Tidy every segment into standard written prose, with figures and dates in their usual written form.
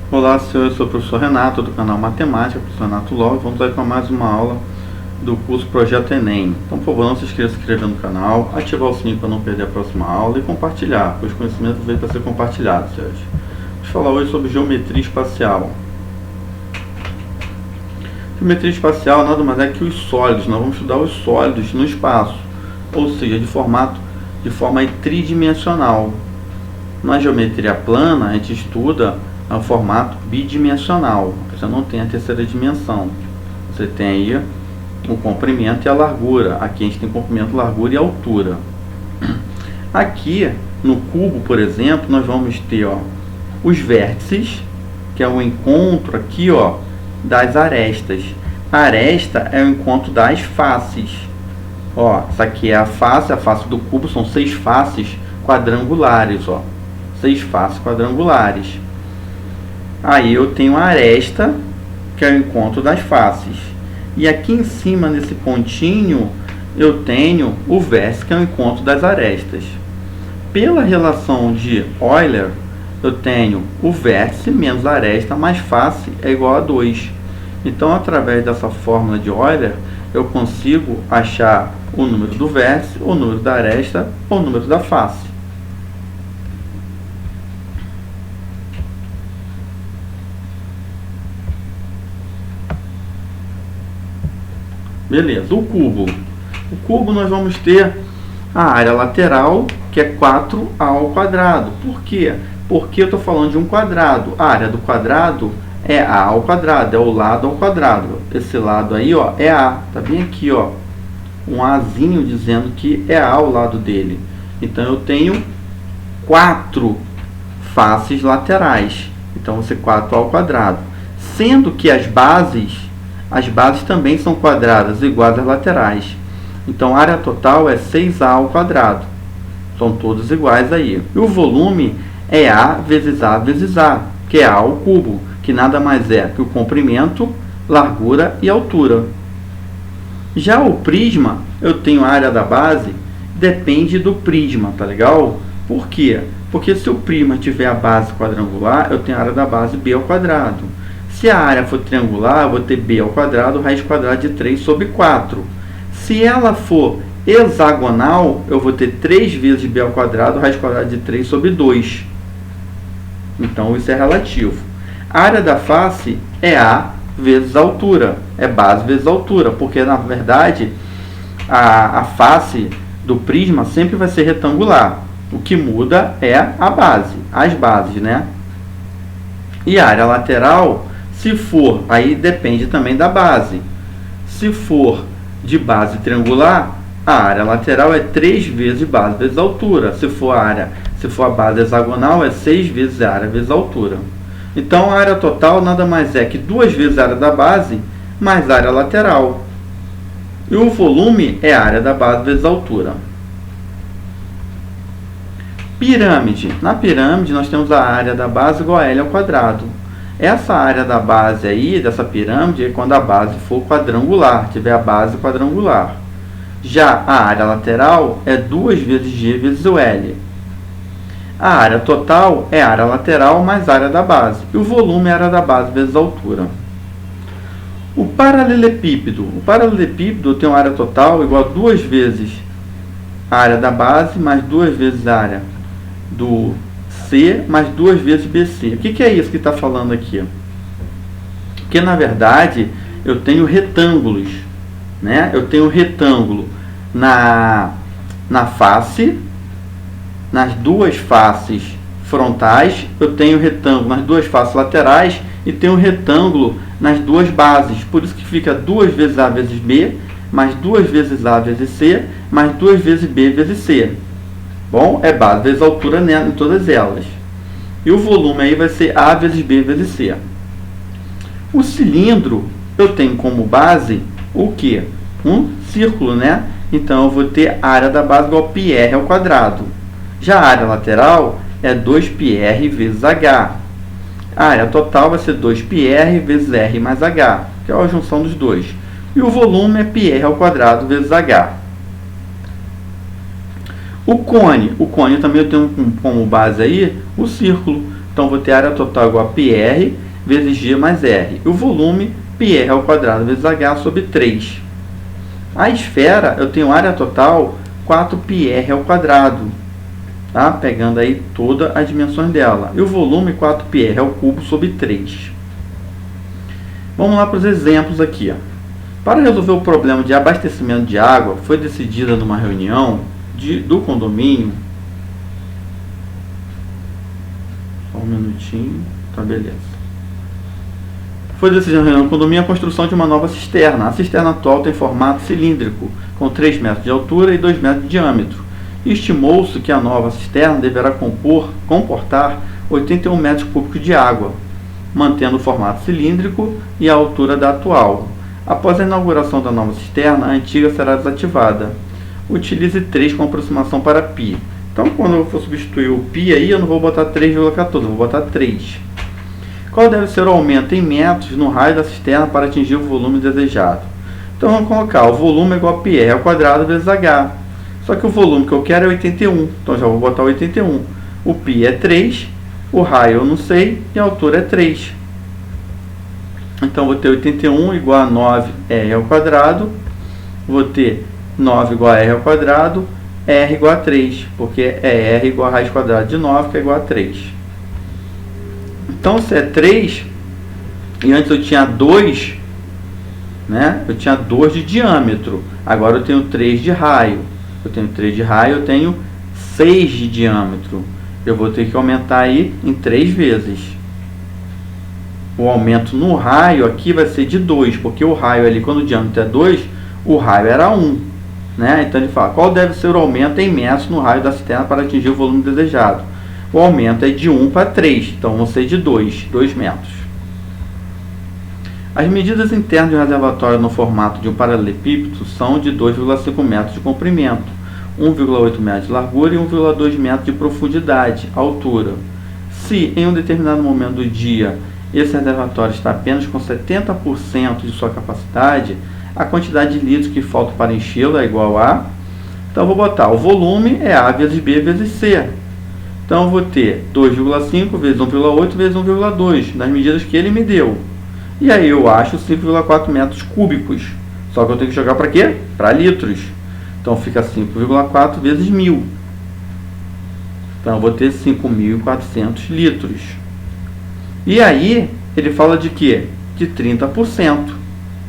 Olá, senhor, eu sou o professor Renato, do canal Matemática, professor Renato Love. Vamos aí para mais uma aula do curso Projeto Enem. Então, por favor, não se esqueça de se inscrever no canal, ativar o sininho para não perder a próxima aula e compartilhar, pois conhecimento veio para ser compartilhado, senhores. Vamos falar hoje sobre geometria espacial. Geometria espacial nada mais é que os sólidos. Nós vamos estudar os sólidos no espaço, ou seja, de forma tridimensional. Na geometria plana, a gente estuda no formato bidimensional. Você não tem a terceira dimensão. Você tem aí o comprimento e a largura. Aqui a gente tem comprimento, largura e altura. Aqui no cubo, por exemplo, nós vamos ter os vértices, que é o encontro aqui das arestas. A aresta é o encontro das faces. Essa aqui é a face do cubo, são 6 faces quadrangulares. 6 faces quadrangulares. Aí eu tenho a aresta, que é o encontro das faces. E aqui em cima, nesse pontinho, eu tenho o vértice, que é o encontro das arestas. Pela relação de Euler, eu tenho o vértice menos a aresta mais face é igual a 2. Então, através dessa fórmula de Euler, eu consigo achar o número do vértice, o número da aresta ou o número da face. Beleza, o cubo. O cubo nós vamos ter a área lateral, que é 4A ao quadrado. Por quê? Porque eu estou falando de um quadrado. A área do quadrado é A ao quadrado, é o lado ao quadrado. Esse lado aí é A. Está bem aqui, um Azinho dizendo que é A ao lado dele. Então eu tenho 4 faces laterais. Então vai ser 4A ao quadrado. Sendo que as bases também são quadradas iguais às laterais. Então a área total é 6A ao quadrado. São todos iguais aí. E o volume é A vezes A vezes A, que é A ao cubo, que nada mais é que o comprimento, largura e altura. Já o prisma, eu tenho a área da base, depende do prisma, tá legal? Por quê? Porque se o prisma tiver a base quadrangular, eu tenho a área da base B ao quadrado. Se a área for triangular, eu vou ter B ao quadrado, raiz quadrada de 3 sobre 4. Se ela for hexagonal, eu vou ter 3 vezes B ao quadrado, raiz quadrada de 3 sobre 2. Então, isso é relativo. A área da face é A vezes a altura. É base vezes altura, porque, na verdade, a face do prisma sempre vai ser retangular. O que muda é a base, as bases, né? E a área lateral, se for, aí depende também da base. Se for de base triangular, a área lateral é 3 vezes base vezes altura. Se for a base hexagonal, é 6 vezes a área vezes a altura. Então, a área total nada mais é que 2 vezes a área da base mais a área lateral. E o volume é a área da base vezes a altura. Pirâmide. Na pirâmide, nós temos a área da base igual a L ao quadrado. Essa área da base aí, dessa pirâmide, é quando a base for quadrangular, tiver a base quadrangular. Já a área lateral é 2 vezes G vezes o L. A área total é a área lateral mais a área da base. E o volume é a área da base vezes a altura. O paralelepípedo. O paralelepípedo tem uma área total igual a 2 vezes a área da base mais 2 vezes a área do C mais 2 vezes BC. O que é isso que está falando aqui? Porque, na verdade, eu tenho retângulos, né? Eu tenho retângulo na face, nas duas faces frontais, eu tenho retângulo nas duas faces laterais e tenho retângulo nas duas bases. Por isso que fica 2 vezes A vezes B, mais 2 vezes A vezes C, mais 2 vezes B vezes C. Bom, é base vezes altura em todas elas. E o volume aí vai ser A vezes B vezes C. O cilindro, eu tenho como base o quê? Um círculo, né? Então, eu vou ter a área da base igual a πr ao quadrado. Já a área lateral é 2πr vezes h. A área total vai ser 2πr vezes r mais h, que é a junção dos dois. E o volume é πr ao quadrado vezes h. O cone também eu tenho como base aí o círculo. Então, vou ter área total igual a πr vezes g mais r. E o volume, πr ao quadrado vezes h sobre 3. A esfera, eu tenho área total 4πr ao quadrado. Tá? Pegando aí todas as dimensões dela. E o volume 4πr ao cubo sobre 3. Vamos lá para os exemplos aqui. Ó. Para resolver o problema de abastecimento de água, foi decidida numa reunião do condomínio. Só um minutinho. Tá, beleza. Foi decidida na reunião do condomínio a construção de uma nova cisterna. A cisterna atual tem formato cilíndrico, com 3 metros de altura e 2 metros de diâmetro. Estimou-se que a nova cisterna deverá comportar 81 metros cúbicos de água, mantendo o formato cilíndrico e a altura da atual. Após a inauguração da nova cisterna, a antiga será desativada. Utilize 3 com aproximação para π. Então, quando eu for substituir o π aí, eu não vou botar 3,14, eu vou botar 3. Qual deve ser o aumento em metros no raio da cisterna para atingir o volume desejado? Então, vamos colocar o volume é igual a πr ao quadrado vezes h. Só que o volume que eu quero é 81, então já vou botar 81. O π é 3, o raio eu não sei e a altura é 3. Então, vou ter 81 igual a 9r ao quadrado. Vou ter 9 igual a r ao quadrado, r igual a 3, porque é r igual a raiz quadrada de 9, que é igual a 3. Então, se é 3, e antes eu tinha 2, né? Eu tinha 2 de diâmetro. Agora eu tenho 3 de raio. Eu tenho 3 de raio, eu tenho 6 de diâmetro. Eu vou ter que aumentar aí em 3 vezes. O aumento no raio aqui vai ser de 2, porque o raio ali, quando o diâmetro é 2, o raio era 1. Né? Então ele fala, qual deve ser o aumento em metros no raio da cisterna para atingir o volume desejado? O aumento é de 1 para 3, então vão ser de 2 metros. As medidas internas de um reservatório no formato de um paralelepípedo são de 2,5 metros de comprimento, 1,8 metros de largura e 1,2 metros de profundidade, altura. Se em um determinado momento do dia esse reservatório está apenas com 70% de sua capacidade, a quantidade de litros que falta para enchê-lo é igual a... Então eu vou botar, o volume é A vezes B vezes C. Então eu vou ter 2,5 vezes 1,8 vezes 1,2, nas medidas que ele me deu. E aí eu acho 5,4 metros cúbicos. Só que eu tenho que jogar para quê? Para litros. Então fica 5,4 vezes 1000. Então eu vou ter 5.400 litros. E aí ele fala de quê? De 30%.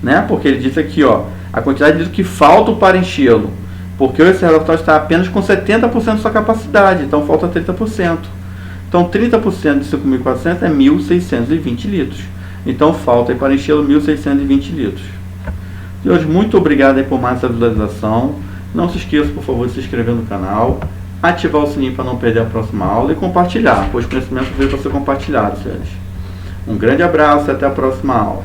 Né? Porque ele disse aqui, ó, a quantidade de litros que faltam para enchê-lo. Porque esse reservatório está apenas com 70% de sua capacidade. Então falta 30%. Então 30% de 5.400 é 1.620 litros. Então falta aí para enchê-lo 1.620 litros. E hoje, muito obrigado aí por mais essa visualização. Não se esqueça, por favor, de se inscrever no canal, ativar o sininho para não perder a próxima aula e compartilhar, pois o conhecimento veio para ser compartilhado, senhores. Um grande abraço e até a próxima aula.